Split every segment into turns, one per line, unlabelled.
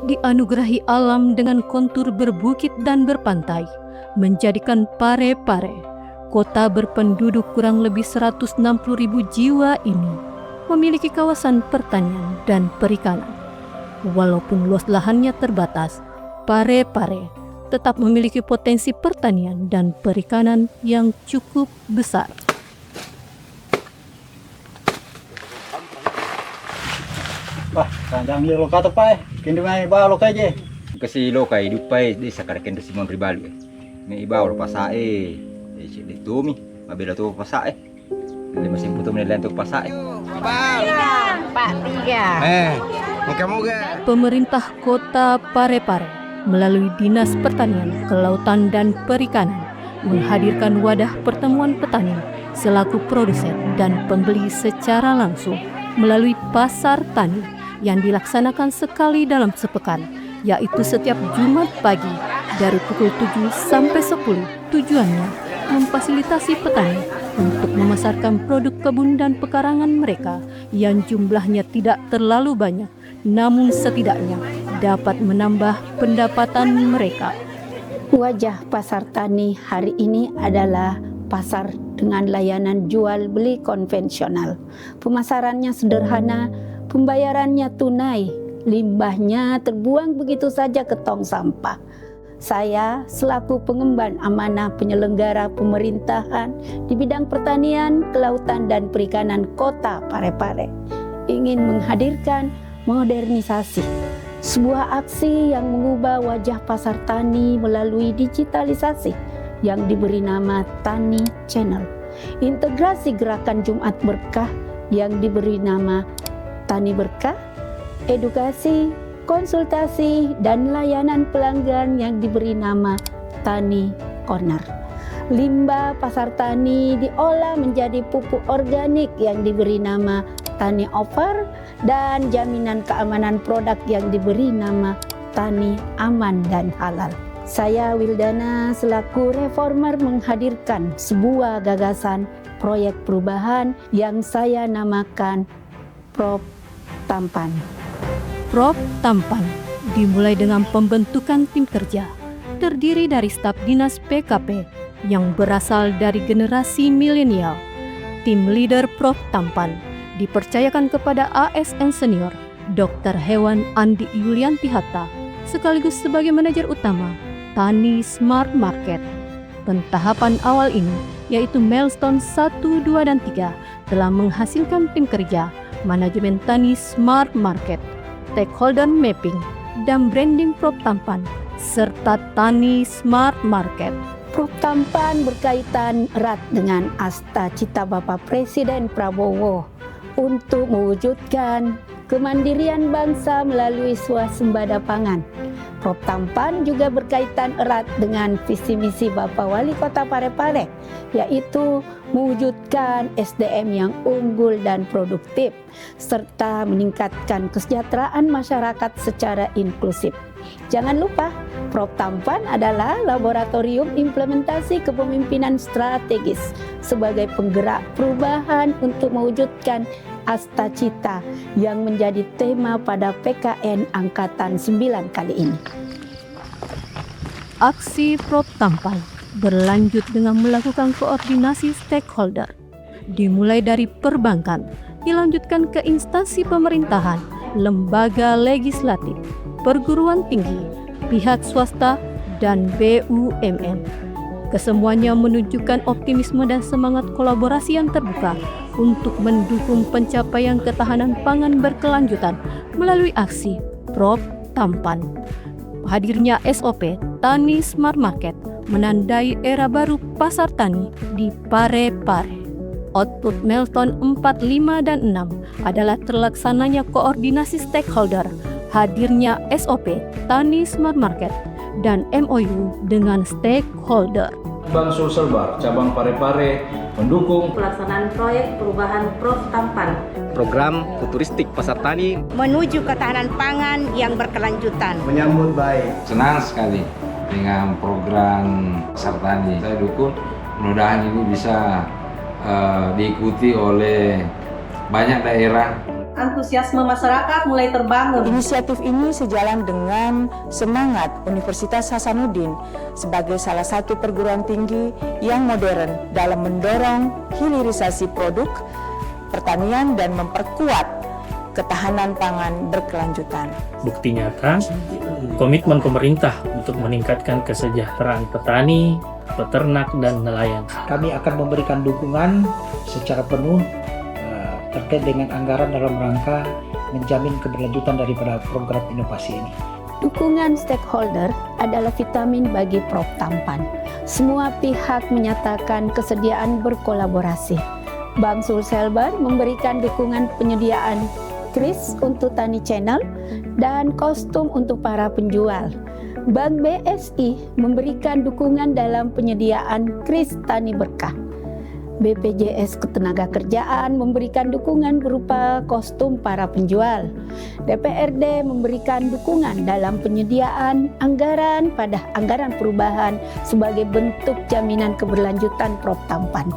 Dianugerahi alam dengan kontur berbukit dan berpantai, menjadikan Parepare, kota berpenduduk kurang lebih 160.000 jiwa ini, memiliki kawasan pertanian dan perikanan. Walaupun luas lahannya terbatas, Parepare tetap memiliki potensi pertanian dan perikanan yang cukup besar.
Wah, kanjang dia loka tepai, kini mai ba loka je.
Kasi lokai dupai di sakara kendo Simon Ribalu. Me iba ora pasae. Di tumi, mabela tu pasae. Ele masih putu menelen tu pasae.
Pak Tiga.
Moga-moga.
Pemerintah Kota Parepare melalui Dinas Pertanian, Kelautan dan Perikanan menghadirkan wadah pertemuan petani selaku produsen dan pembeli secara langsung melalui pasar tani yang dilaksanakan sekali dalam sepekan, yaitu setiap Jumat pagi dari pukul 7 sampai 10. Tujuannya memfasilitasi petani untuk memasarkan produk kebun dan pekarangan mereka yang jumlahnya tidak terlalu banyak, namun setidaknya dapat menambah pendapatan mereka.
Wajah pasar tani hari ini adalah pasar dengan layanan jual beli konvensional. Pemasarannya sederhana, pembayarannya tunai, limbahnya terbuang begitu saja ke tong sampah. Saya selaku pengemban amanah penyelenggara pemerintahan di bidang pertanian, kelautan dan perikanan Kota Parepare ingin menghadirkan modernisasi, sebuah aksi yang mengubah wajah pasar tani melalui digitalisasi yang diberi nama Tani Channel. Integrasi gerakan Jumat Berkah yang diberi nama Tani Berkah, edukasi, konsultasi, dan layanan pelanggan yang diberi nama Tani Corner. Limbah pasar tani diolah menjadi pupuk organik yang diberi nama Tani Offer, dan jaminan keamanan produk yang diberi nama Tani Aman dan Halal. Saya Wildana selaku reformer menghadirkan sebuah gagasan proyek perubahan yang saya namakan Prop Tampan.
Prop Tampan dimulai dengan pembentukan tim kerja terdiri dari staf dinas PKP yang berasal dari generasi milenial. Tim leader Prop Tampan dipercayakan kepada ASN senior Dr. Hewan Andi Yulianti Hatta sekaligus sebagai manajer utama Tani Smart Market. Pentahapan awal ini yaitu milestone 1, 2, dan 3 telah menghasilkan tim kerja manajemen Tani Smart Market, stakeholder mapping, dan branding Prop Tampan serta Tani Smart Market.
Prop Tampan berkaitan erat dengan asta cita Bapak Presiden Prabowo untuk mewujudkan kemandirian bangsa melalui swasembada pangan. Prop Tampan juga berkaitan erat dengan visi misi Bapak Wali Kota Parepare, yaitu mewujudkan SDM yang unggul dan produktif, serta meningkatkan kesejahteraan masyarakat secara inklusif. Jangan lupa, Prop Tampan adalah laboratorium implementasi kepemimpinan strategis sebagai penggerak perubahan untuk mewujudkan asta cita yang menjadi tema pada PKN Angkatan 9 kali ini.
Aksi Prop Tampan berlanjut dengan melakukan koordinasi stakeholder, dimulai dari perbankan, dilanjutkan ke instansi pemerintahan, lembaga legislatif, perguruan tinggi, pihak swasta, dan BUMN. Kesemuanya menunjukkan optimisme dan semangat kolaborasi yang terbuka untuk mendukung pencapaian ketahanan pangan berkelanjutan melalui aksi Prop Tampan. Hadirnya SOP Tani Smart Market menandai era baru pasar tani di Parepare. Output milestone 4, 5, dan 6 adalah terlaksananya koordinasi stakeholder, hadirnya SOP Tani Smart Market, dan MOU dengan stakeholder.
Bank Social Bar Cabang Parepare mendukung
pelaksanaan proyek perubahan Prop Tampan,
program futuristik pasar tani
menuju ketahanan pangan yang berkelanjutan.
Menyambut baik.
Senang sekali dengan program pasar tani. Saya dukung, mudah-mudahan ini bisa diikuti oleh banyak daerah.
antusiasme masyarakat mulai terbangun.
Inisiatif ini sejalan dengan semangat Universitas Hasanuddin sebagai salah satu perguruan tinggi yang modern dalam mendorong hilirisasi produk pertanian dan memperkuat ketahanan pangan berkelanjutan.
Bukti nyata, komitmen pemerintah untuk meningkatkan kesejahteraan petani, peternak, dan nelayan.
Kami akan memberikan dukungan secara penuh terkait dengan anggaran dalam rangka menjamin keberlanjutan daripada program inovasi ini.
Dukungan stakeholder adalah vitamin bagi Prof Tampan. Semua pihak menyatakan kesediaan berkolaborasi. Bank Sulselbar memberikan dukungan penyediaan kris untuk Tani Channel dan kostum untuk para penjual. Bank BSI memberikan dukungan dalam penyediaan kris Tani Berkah. BPJS Ketenagakerjaan memberikan dukungan berupa kostum para penjual. DPRD memberikan dukungan dalam penyediaan anggaran pada anggaran perubahan sebagai bentuk jaminan keberlanjutan Prof Tampan.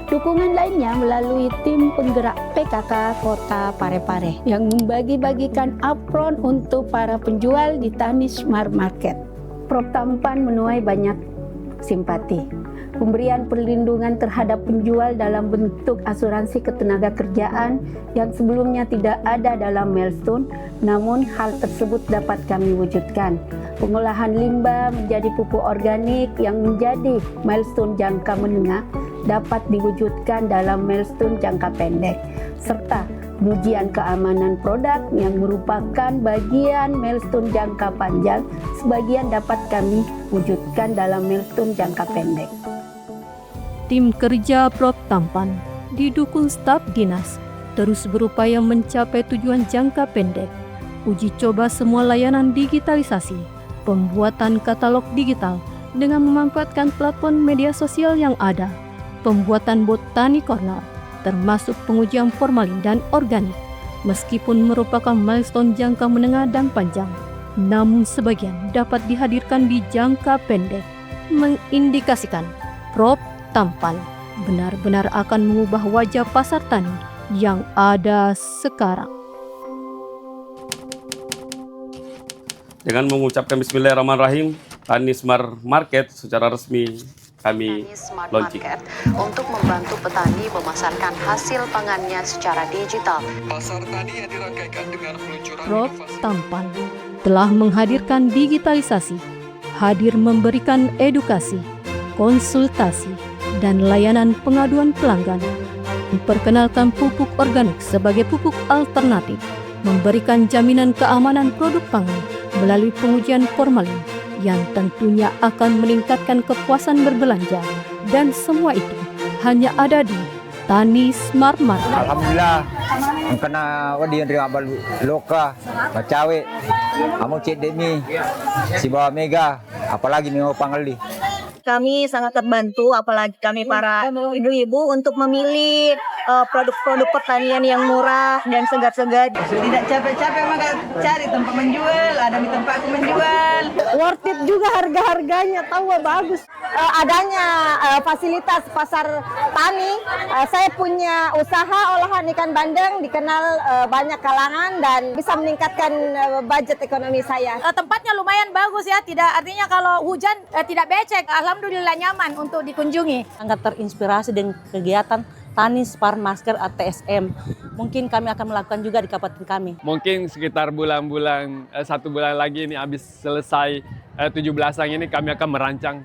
Dukungan lainnya melalui tim penggerak PKK Kota Parepare yang membagi-bagikan apron untuk para penjual di Tani Smart Market. Prof Tampan menuai banyak simpati. Pemberian perlindungan terhadap penjual dalam bentuk asuransi ketenagakerjaan yang sebelumnya tidak ada dalam Milestone, namun hal tersebut dapat kami wujudkan. Pengolahan limbah menjadi pupuk organik yang menjadi Milestone jangka menengah dapat diwujudkan dalam Milestone jangka pendek, serta pengujian keamanan produk yang merupakan bagian Milestone jangka panjang, sebagian dapat kami wujudkan dalam Milestone jangka pendek.
Tim kerja Prof Tampan didukung staf dinas terus berupaya mencapai tujuan jangka pendek, uji coba semua layanan digitalisasi, pembuatan katalog digital dengan memanfaatkan platform media sosial yang ada, pembuatan botani corner, termasuk pengujian formalin dan organik. Meskipun merupakan milestone jangka menengah dan panjang, namun sebagian dapat dihadirkan di jangka pendek, mengindikasikan Prof Tampan benar-benar akan mengubah wajah pasar tani yang ada sekarang.
Dengan mengucapkan Bismillahirrahmanirrahim, Tani Smart Market secara resmi kami launching
untuk membantu petani memasarkan hasil pangannya secara digital.
Pasar tani yang dirangkaikan dengan peluncuran
Prof Tampan telah menghadirkan digitalisasi, hadir memberikan edukasi, konsultasi, dan layanan pengaduan pelanggan, memperkenalkan pupuk organik sebagai pupuk alternatif, memberikan jaminan keamanan produk pangan melalui pengujian formalin yang tentunya akan meningkatkan kepuasan berbelanja, dan semua itu hanya ada di Tani Smart Market.
Alhamdulillah, ang kena wadi yang abal loka, macawe, amo cek demi si bawa mega, apalagi nih pangali.
Kami sangat terbantu, apalagi kami para ibu-ibu untuk memilih produk-produk pertanian yang murah dan segar-segar.
Tidak capek-capek maka cari tempat menjual, ada di tempatku menjual.
Worth it juga harga-harganya, tahu bagus. Adanya fasilitas pasar tani, saya punya usaha olahan ikan bandeng, dikenal banyak kalangan dan bisa meningkatkan budget ekonomi saya.
Tempatnya lumayan bagus ya, tidak artinya kalau hujan tidak becek. Alhamdulillah nyaman untuk dikunjungi.
Sangat terinspirasi dengan kegiatan Tani Smart Market atau TSM. Mungkin kami akan melakukan juga di kabupaten kami.
Mungkin sekitar bulan-bulan, 1 bulan lagi ini habis selesai 17-an ini kami akan merancang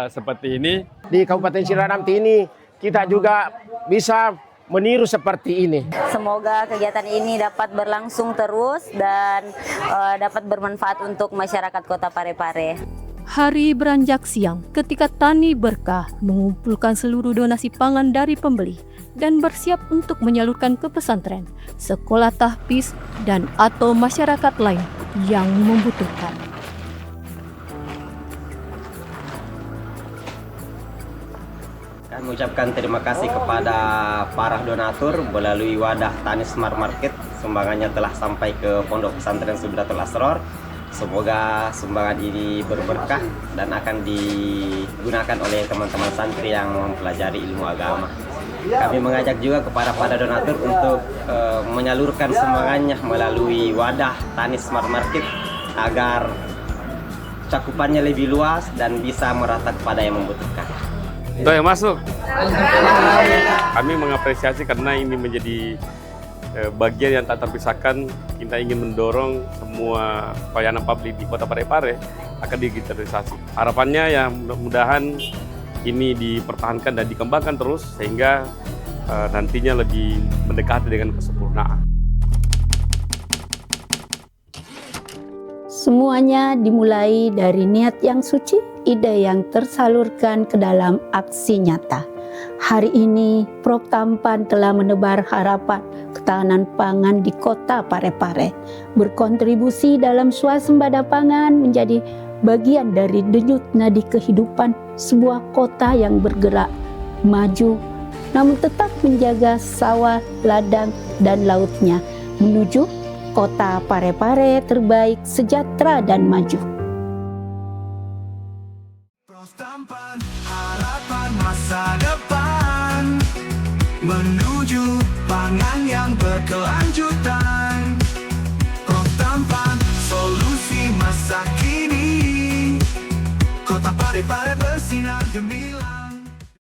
seperti ini.
Di Kabupaten Siranamti ini kita juga bisa meniru seperti ini.
Semoga kegiatan ini dapat berlangsung terus dan dapat bermanfaat untuk masyarakat Kota Parepare.
Hari beranjak siang ketika Tani Berkah mengumpulkan seluruh donasi pangan dari pembeli dan bersiap untuk menyalurkan ke pesantren, sekolah tahfiz, dan atau masyarakat lain yang membutuhkan.
Kami mengucapkan terima kasih kepada para donatur melalui wadah Tani Smart Market. Sumbangannya telah sampai ke Pondok Pesantren Subdatul Asror. Semoga sumbangan ini berberkah dan akan digunakan oleh teman-teman santri yang mempelajari ilmu agama. Kami mengajak juga kepada para donatur untuk menyalurkan semangatnya melalui wadah Tani Smart Market agar cakupannya lebih luas dan bisa merata kepada yang membutuhkan.
Itu yang masuk. Kami mengapresiasi karena ini menjadi bagian yang tak terpisahkan. Kita ingin mendorong semua pelayanan publik di Kota Parepare akan digitalisasi. Harapannya ya mudah-mudahan ini dipertahankan dan dikembangkan terus sehingga nantinya lebih mendekati dengan kesempurnaan.
Semuanya dimulai dari niat yang suci, ide yang tersalurkan ke dalam aksi nyata. Hari ini, Prok Tampan telah menebar harapan ketahanan pangan di Kota Parepare, berkontribusi dalam swasembada pangan menjadi bagian dari denyut nadi kehidupan sebuah kota yang bergerak maju, namun tetap menjaga sawah, ladang, dan lautnya menuju Kota Parepare terbaik, sejahtera, dan maju.
Harapan masa depan menuju pangan yang berkelanjutan. Prok Tampan, solusi masa kini. Kota Parepare bersinar gemilang.